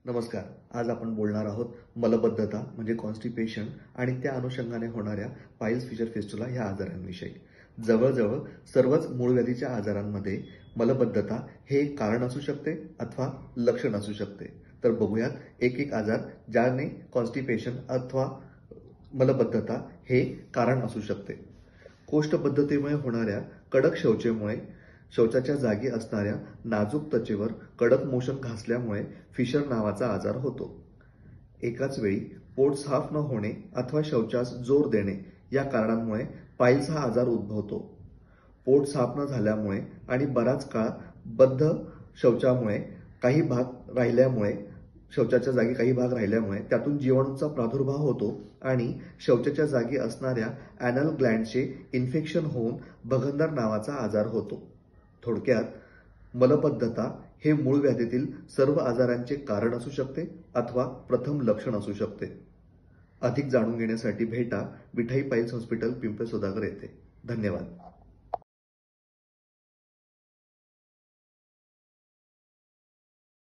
नमस्कार. आज आपण बोलणार आहोत मलबद्धता म्हणजे कॉन्स्टिपेशन आणि त्या अनुषंगाने होणाऱ्या पाईल्स फिशर फिस्टुला ह्या आजारांविषयी. जवळजवळ सर्वच मूळ व्याधीच्या आजारांमध्ये मलबद्धता हे कारण असू शकते अथवा लक्षण असू शकते. तर बघूयात एक एक आजार ज्याने कॉन्स्टिपेशन अथवा मलबद्धता हे कारण असू शकते. कोष्ठबद्धतेमुळे होणाऱ्या कडक शौचेमुळे शौचाच्या जागी असणाऱ्या नाजूक त्वचेवर कडक मोशन घासल्यामुळे फिशर नावाचा आजार होतो. एकाच वेळी पोट साफ न होणे अथवा शौचास जोर देणे या कारणांमुळे पाईल्स हा आजार उद्भवतो. पोट साफ न झाल्यामुळे आणि बराच काळ बद्ध शौचामुळे शौचाच्या जागी काही भाग राहिल्यामुळे त्यातून जीवाणूंचा प्रादुर्भाव होतो आणि शौचाच्या जागी असणाऱ्या ॲनल ग्लँडचे इन्फेक्शन होऊन भगंदर नावाचा आजार होतो. थोडक्यात मलबद्धता हे मूळ व्याधीतील सर्व आजारांचे कारण असू शकते अथवा प्रथम लक्षण असू शकते. अधिक जाणून घेण्यासाठी भेटा विठाई पाईल्स हॉस्पिटल, पिंपळे सौदागर येथे. धन्यवाद.